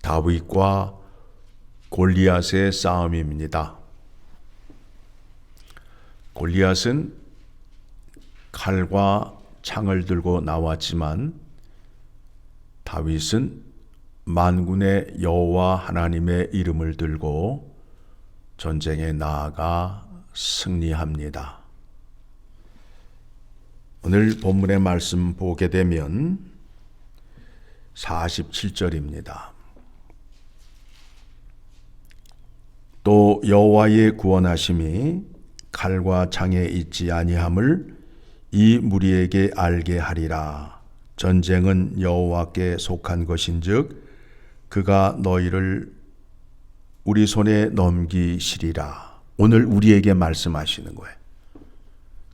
다윗과 골리앗의 싸움입니다. 골리앗은 칼과 창을 들고 나왔지만 다윗은 만군의 여호와 하나님의 이름을 들고 전쟁에 나아가 승리합니다. 오늘 본문의 말씀 보게 되면 47절입니다. 또 여호와의 구원하심이 칼과 창에 있지 아니함을 이 무리에게 알게 하리라. 전쟁은 여호와께 속한 것인즉 그가 너희를 우리 손에 넘기시리라. 오늘 우리에게 말씀하시는 거예요.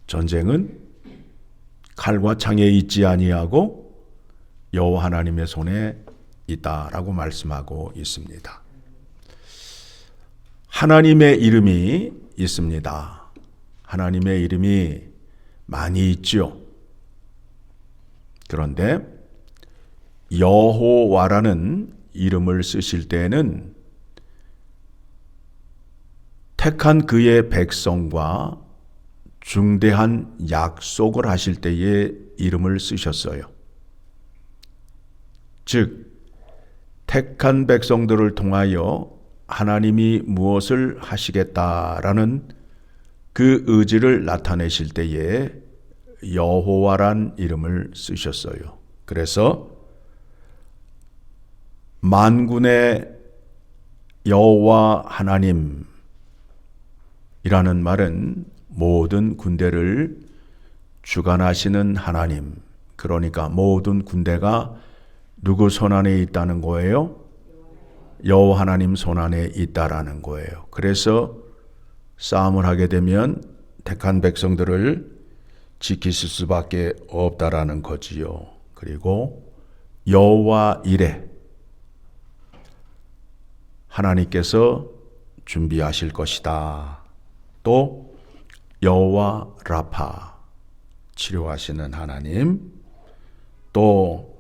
전쟁은 칼과 창에 있지 아니하고 여호와 하나님의 손에 있다라고 말씀하고 있습니다. 하나님의 이름이 있습니다. 하나님의 이름이 많이 있죠. 그런데 여호와라는 이름을 쓰실 때에는 택한 그의 백성과 중대한 약속을 하실 때에 이름을 쓰셨어요. 즉, 택한 백성들을 통하여 하나님이 무엇을 하시겠다라는 그 의지를 나타내실 때에 여호와란 이름을 쓰셨어요. 그래서 만군의 여호와 하나님이라는 말은 모든 군대를 주관하시는 하나님, 그러니까 모든 군대가 누구 손안에 있다는 거예요? 여호와 하나님 손안에 있다라는 거예요. 그래서 싸움을 하게 되면 택한 백성들을 지키실 수밖에 없다라는 거지요. 그리고 여호와 이레, 하나님께서 준비하실 것이다. 또 여호와 라파, 치료하시는 하나님. 또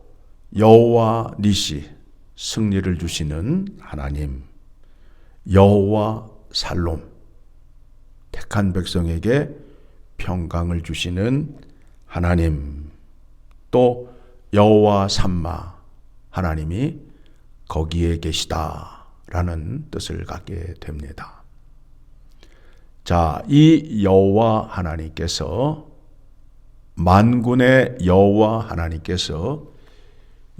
여호와 니시, 승리를 주시는 하나님. 여호와 살롬, 택한 백성에게 평강을 주시는 하나님. 또 여호와 삼마, 하나님이 거기에 계시다라는 뜻을 갖게 됩니다. 자, 이 여호와 하나님께서, 만군의 여호와 하나님께서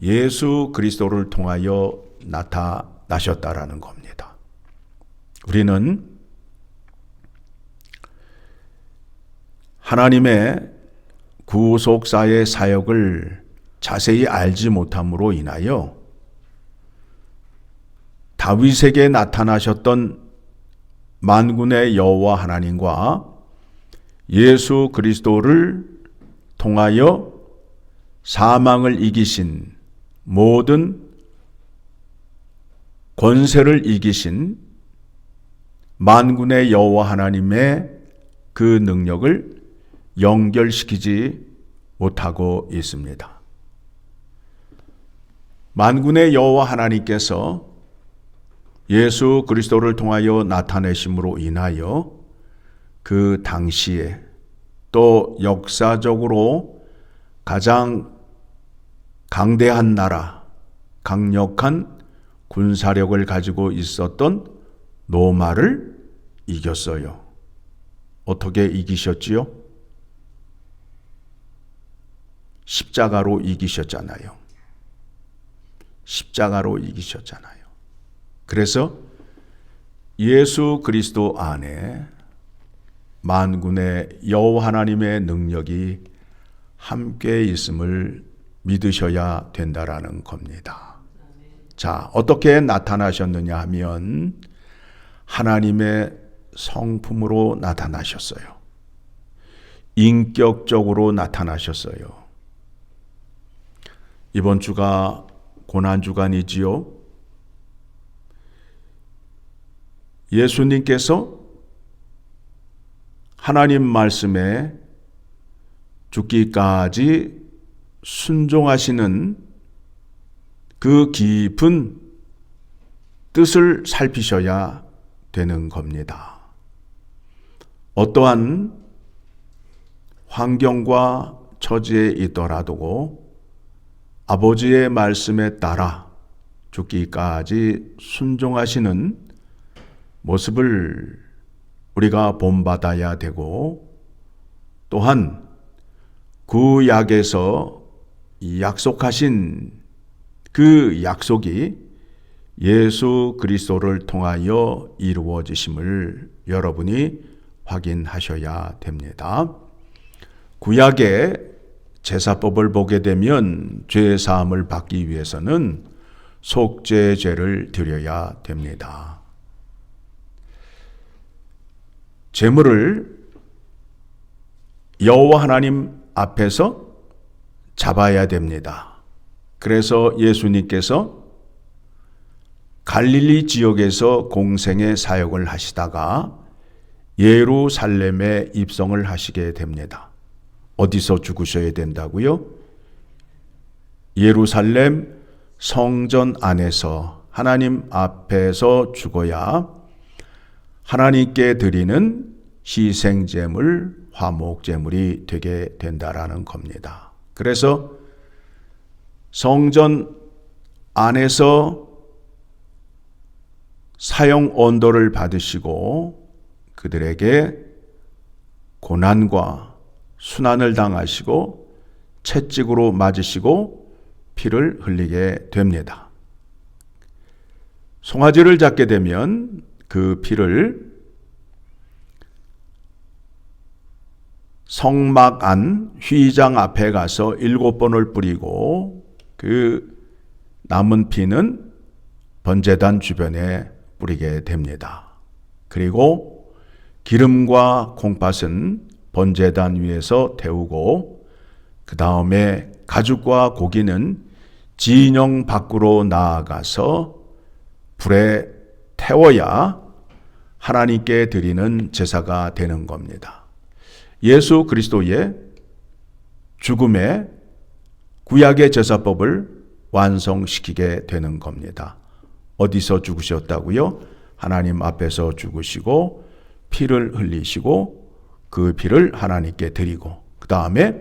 예수 그리스도를 통하여 나타나셨다라는 겁니다. 우리는 하나님의 구속사의 사역을 자세히 알지 못함으로 인하여 다윗에게 나타나셨던 만군의 여호와 하나님과 예수 그리스도를 통하여 사망을 이기신, 모든 권세를 이기신 만군의 여호와 하나님의 그 능력을 연결시키지 못하고 있습니다. 만군의 여호와 하나님께서 예수 그리스도를 통하여 나타내심으로 인하여 그 당시에 또 역사적으로 가장 강대한 나라, 강력한 군사력을 가지고 있었던 로마를 이겼어요. 어떻게 이기셨지요? 십자가로 이기셨잖아요. 십자가로 이기셨잖아요. 그래서 예수 그리스도 안에 만군의 여호와 하나님의 능력이 함께 있음을 믿으셔야 된다라는 겁니다. 자, 어떻게 나타나셨느냐 하면 하나님의 성품으로 나타나셨어요. 인격적으로 나타나셨어요. 이번 주가 고난주간이지요. 예수님께서 하나님 말씀에 죽기까지 순종하시는 그 깊은 뜻을 살피셔야 되는 겁니다. 어떠한 환경과 처지에 있더라도 아버지의 말씀에 따라 죽기까지 순종하시는 모습을 우리가 본받아야 되고, 또한 구약에서 약속하신 그 약속이 예수 그리스도를 통하여 이루어지심을 여러분이 확인하셔야 됩니다. 구약의 제사법을 보게 되면 죄 사함을 받기 위해서는 속죄제를 드려야 됩니다. 제물을 여호와 하나님 앞에서 잡아야 됩니다. 그래서 예수님께서 갈릴리 지역에서 공생의 사역을 하시다가 예루살렘에 입성을 하시게 됩니다. 어디서 죽으셔야 된다고요? 예루살렘 성전 안에서 하나님 앞에서 죽어야 하나님께 드리는 희생제물, 화목제물이 되게 된다라는 겁니다. 그래서 성전 안에서 사형 언도를 받으시고 그들에게 고난과 순환을 당하시고 채찍으로 맞으시고 피를 흘리게 됩니다. 송아지를 잡게 되면 그 피를 성막 안 휘장 앞에 가서 7번을 뿌리고 그 남은 피는 번제단 주변에 뿌리게 됩니다. 그리고 기름과 콩팥은 번제단 위에서 태우고 그 다음에 가죽과 고기는 진영 밖으로 나아가서 불에 태워야 하나님께 드리는 제사가 되는 겁니다. 예수 그리스도의 죽음에 구약의 제사법을 완성시키게 되는 겁니다. 어디서 죽으셨다고요? 하나님 앞에서 죽으시고 피를 흘리시고 그 피를 하나님께 드리고 그 다음에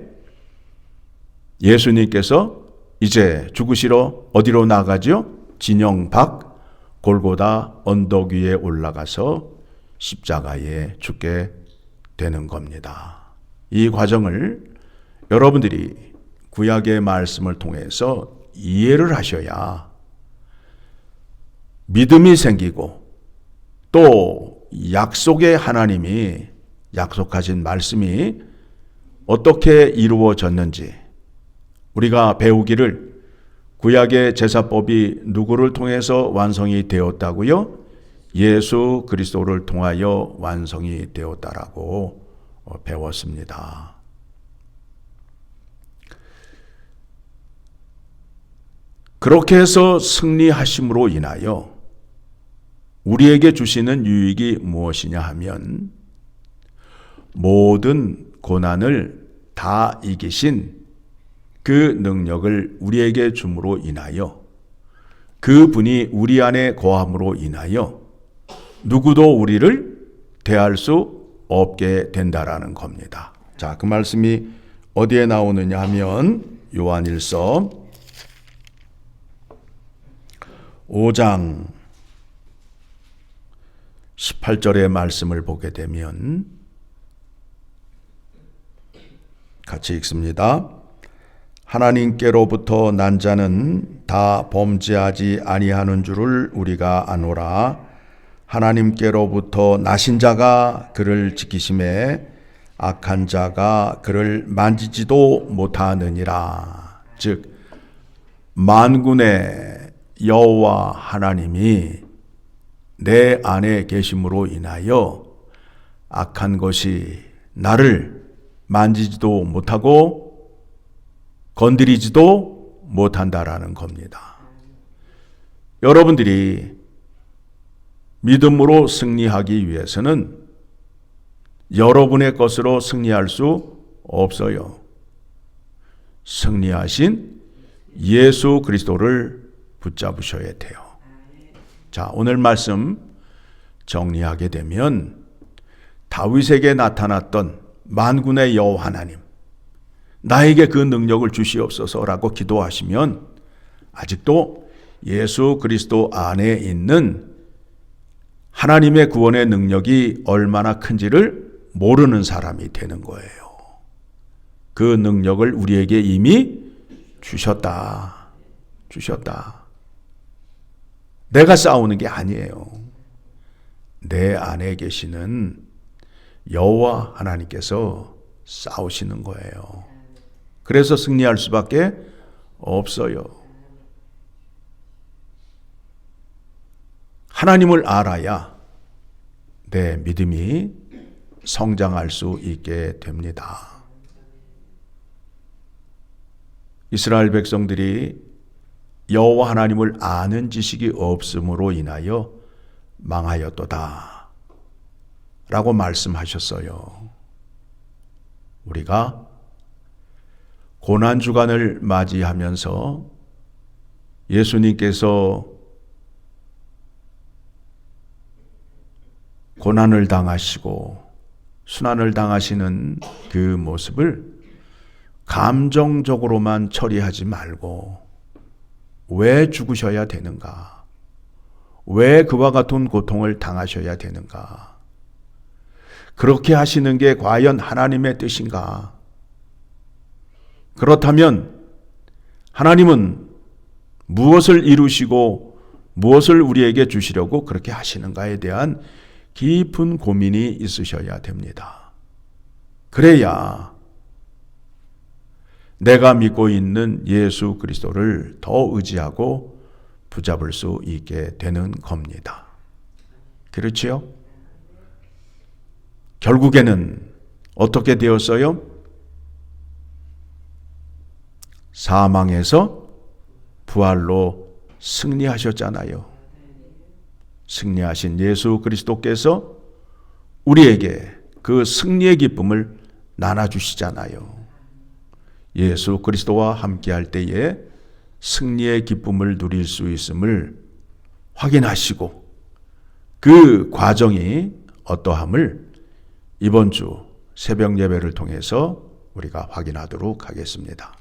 예수님께서 이제 죽으시러 어디로 나가죠? 진영 밖 골고다 언덕 위에 올라가서 십자가에 죽게 되는 겁니다. 이 과정을 여러분들이 구약의 말씀을 통해서 이해를 하셔야 믿음이 생기고 또 약속의 하나님이 약속하신 말씀이 어떻게 이루어졌는지 우리가 배우기를, 구약의 제사법이 누구를 통해서 완성이 되었다고요? 예수 그리스도를 통하여 완성이 되었다라고 배웠습니다. 그렇게 해서 승리하심으로 인하여 우리에게 주시는 유익이 무엇이냐 하면 모든 고난을 다 이기신 그 능력을 우리에게 줌으로 인하여 그분이 우리 안에 거함으로 인하여 누구도 우리를 대할 수 없게 된다라는 겁니다. 자, 그 말씀이 어디에 나오느냐 하면 요한일서 5장 18절의 말씀을 보게 되면 같이 읽습니다. 하나님께로부터 난 자는 다 범죄하지 아니하는 줄을 우리가 아노라. 하나님께로부터 나신 자가 그를 지키심에 악한 자가 그를 만지지도 못하느니라. 즉 만군의 여호와 하나님이 내 안에 계심으로 인하여 악한 것이 나를 만지지도 못하고 건드리지도 못한다라는 겁니다. 여러분들이 믿음으로 승리하기 위해서는 여러분의 것으로 승리할 수 없어요. 승리하신 예수 그리스도를 붙잡으셔야 돼요. 자, 오늘 말씀 정리하게 되면 다윗에게 나타났던 만군의 여호와 하나님, 나에게 그 능력을 주시옵소서라고 기도하시면 아직도 예수 그리스도 안에 있는 하나님의 구원의 능력이 얼마나 큰지를 모르는 사람이 되는 거예요. 그 능력을 우리에게 이미 주셨다. 내가 싸우는 게 아니에요. 내 안에 계시는 여호와 하나님께서 싸우시는 거예요. 그래서 승리할 수밖에 없어요. 하나님을 알아야 내 믿음이 성장할 수 있게 됩니다. 이스라엘 백성들이 여호와 하나님을 아는 지식이 없음으로 인하여 망하였도다 라고 말씀하셨어요. 우리가 고난주간을 맞이하면서 예수님께서 고난을 당하시고 순환을 당하시는 그 모습을 감정적으로만 처리하지 말고 왜 죽으셔야 되는가? 왜 그와 같은 고통을 당하셔야 되는가? 그렇게 하시는 게 과연 하나님의 뜻인가? 그렇다면 하나님은 무엇을 이루시고 무엇을 우리에게 주시려고 그렇게 하시는가에 대한 깊은 고민이 있으셔야 됩니다. 그래야 내가 믿고 있는 예수 그리스도를 더 의지하고 붙잡을 수 있게 되는 겁니다. 그렇지요? 결국에는 어떻게 되었어요? 사망에서 부활로 승리하셨잖아요. 승리하신 예수 그리스도께서 우리에게 그 승리의 기쁨을 나눠주시잖아요. 예수 그리스도와 함께할 때에 승리의 기쁨을 누릴 수 있음을 확인하시고 그 과정이 어떠함을 이번 주 새벽 예배를 통해서 우리가 확인하도록 하겠습니다.